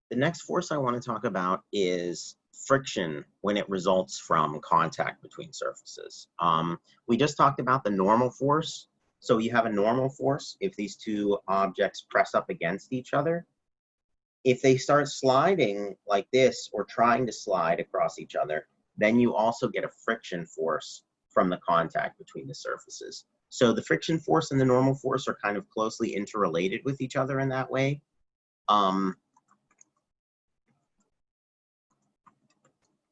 The next force I want to talk about is friction when it results from contact between surfaces. We just talked about the normal force. So you have a normal force if these two objects press up against each other. If they start sliding like this or trying to slide across each other, then you also get a friction force from the contact between the surfaces. So the friction force and the normal force are kind of closely interrelated with each other in that way.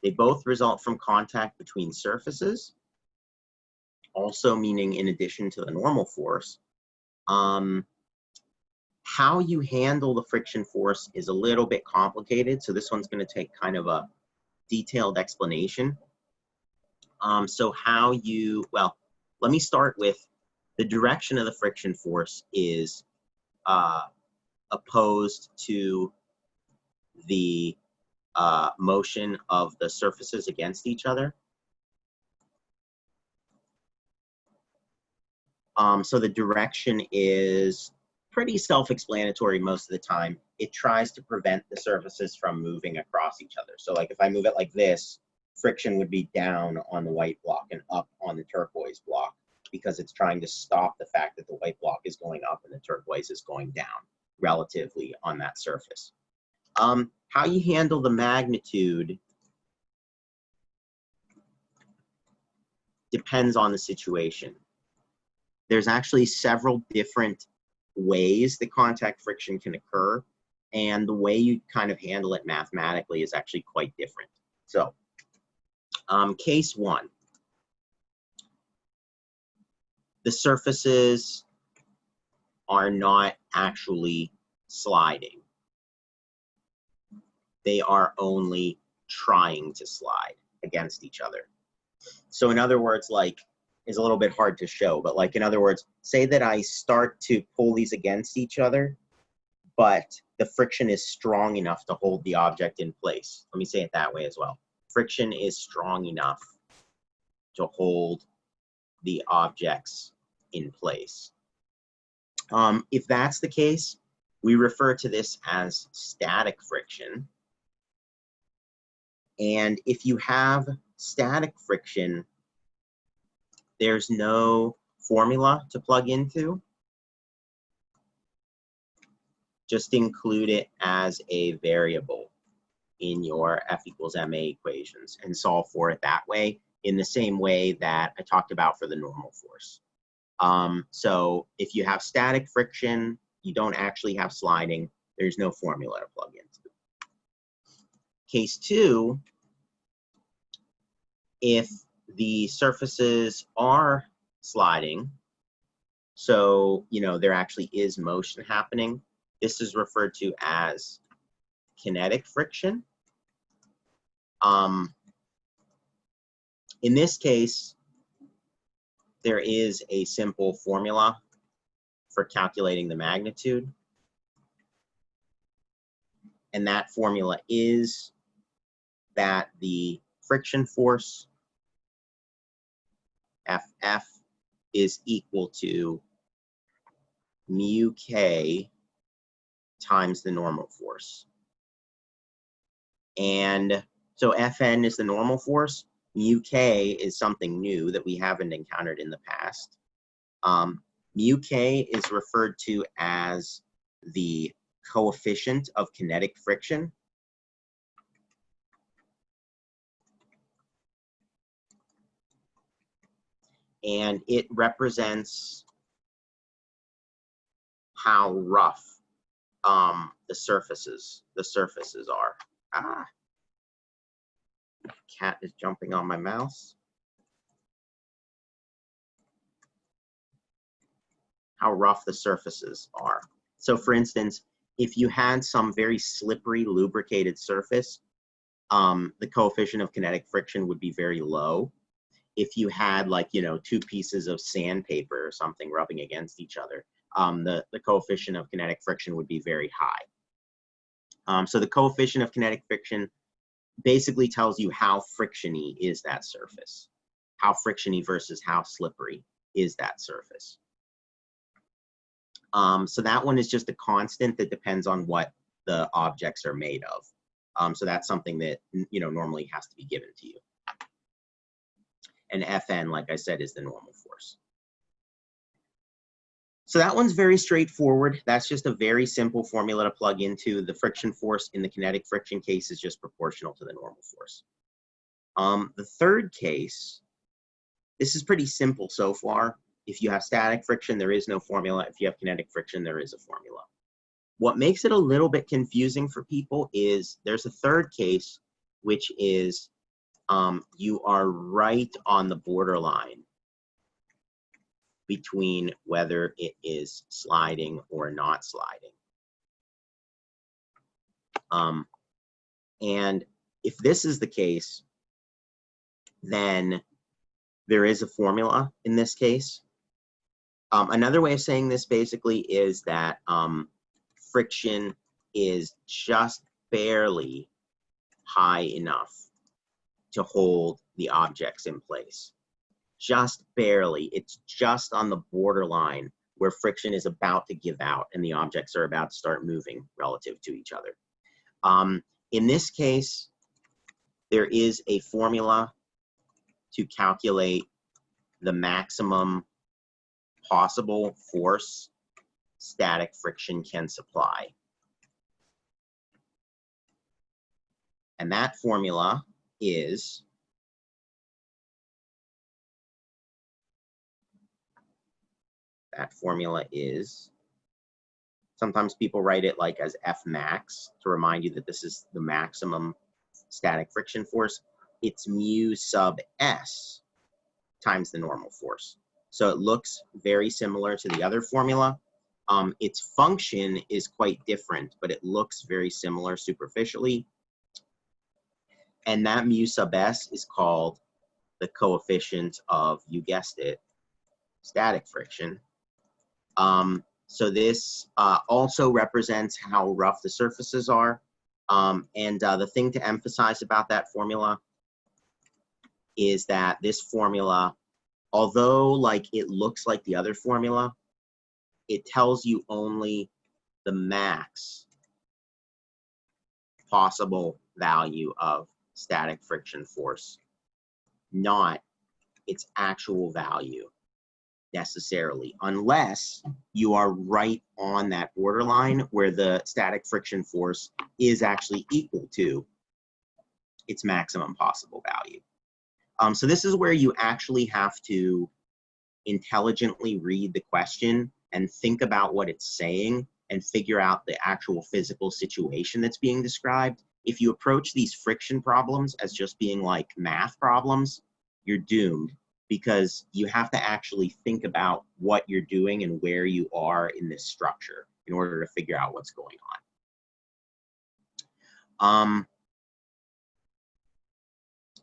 They both result from contact between surfaces, also meaning in addition to the normal force. How you handle the friction force is a little bit complicated, so this one's going to take kind of a detailed explanation. Well, let me start with the direction of the friction force is opposed to the motion of the surfaces against each other. So the direction is pretty self-explanatory most of the time. It tries to prevent the surfaces from moving across each other. So like if I move it like this, friction would be down on the white block and up on the turquoise block, because it's trying to stop the fact that the white block is going up and the turquoise is going down relatively on that surface. How you handle the magnitude depends on the situation. There's actually several different ways that contact friction can occur, and the way you kind of handle it mathematically is actually quite different. So, case one, the surfaces are not actually sliding. They are only trying to slide against each other. So in other words, like, is a little bit hard to show, but like in other words, say that I start to pull these against each other, but the friction is strong enough to hold the object in place. Let me say it that way as well. Friction is strong enough to hold the objects in place. If that's the case, we refer to this as static friction. And if you have static friction, there's no formula to plug into. Just include it as a variable in your F equals ma equations and solve for it that way, in the same way that I talked about for the normal force. So if you have static friction, you don't actually have sliding, there's no formula to plug into. Case two, if the surfaces are sliding, so there actually is motion happening, this is referred to as kinetic friction. In this case, there is a simple formula for calculating the magnitude, and that formula is that the friction force Ff is equal to mu k times the normal force. And so Fn is the normal force, mu k is something new that we haven't encountered in the past. Mu k is referred to as the coefficient of kinetic friction. And it represents how rough the surfaces are. Cat is jumping on my mouse. How rough the surfaces are. So for instance, if you had some very slippery, lubricated surface, the coefficient of kinetic friction would be very low. If you had like, two pieces of sandpaper or something rubbing against each other, the coefficient of kinetic friction would be very high. So the coefficient of kinetic friction basically tells you how frictiony is that surface. How frictiony versus how slippery is that surface. So that one is just a constant that depends on what the objects are made of. So that's something that, you know, normally has to be given to you. And Fn, like I said, is the normal force. So that one's very straightforward. That's just a very simple formula to plug into. The friction force in the kinetic friction case is just proportional to the normal force. The third case, this is pretty simple so far. If you have static friction, there is no formula. If you have kinetic friction, there is a formula. What makes it a little bit confusing for people is there's a third case, which is you are right on the borderline between whether it is sliding or not sliding. And if this is the case, then there is a formula in this case. Another way of saying this basically is that friction is just barely high enough to hold the objects in place. Just barely. It's just on the borderline where friction is about to give out and the objects are about to start moving relative to each other. In this case, there is a formula to calculate the maximum possible force static friction can supply. And that formula is sometimes people write it like as F max to remind you that this is the maximum static friction force. It's mu sub S times the normal force. So it looks very similar to the other formula. Its function is quite different, but it looks very similar superficially. And that mu sub S is called the coefficient of, you guessed it, static friction. So this also represents how rough the surfaces are. The thing to emphasize about that formula is that this formula, although like it looks like the other formula, it tells you only the max possible value of static friction force, not its actual value necessarily, unless you are right on that borderline where the static friction force is actually equal to its maximum possible value. So this is where you actually have to intelligently read the question and think about what it's saying and figure out the actual physical situation that's being described. If you approach these friction problems as just being like math problems, you're doomed, because you have to actually think about what you're doing and where you are in this structure in order to figure out what's going on.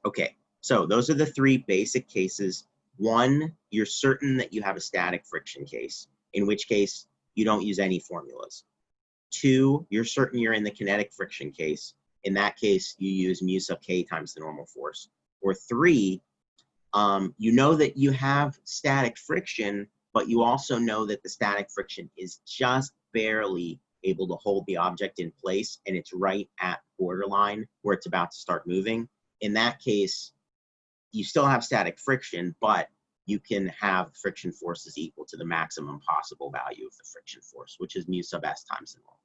Okay, so those are the three basic cases. One, you're certain that you have a static friction case, in which case you don't use any formulas. Two, you're certain you're in the kinetic friction case. In that case, you use mu sub k times the normal force. Or three, you know that you have static friction, but you also know that the static friction is just barely able to hold the object in place, and it's right at borderline where it's about to start moving. In that case, you still have static friction, but you can have friction forces equal to the maximum possible value of the friction force, which is mu sub s times the normal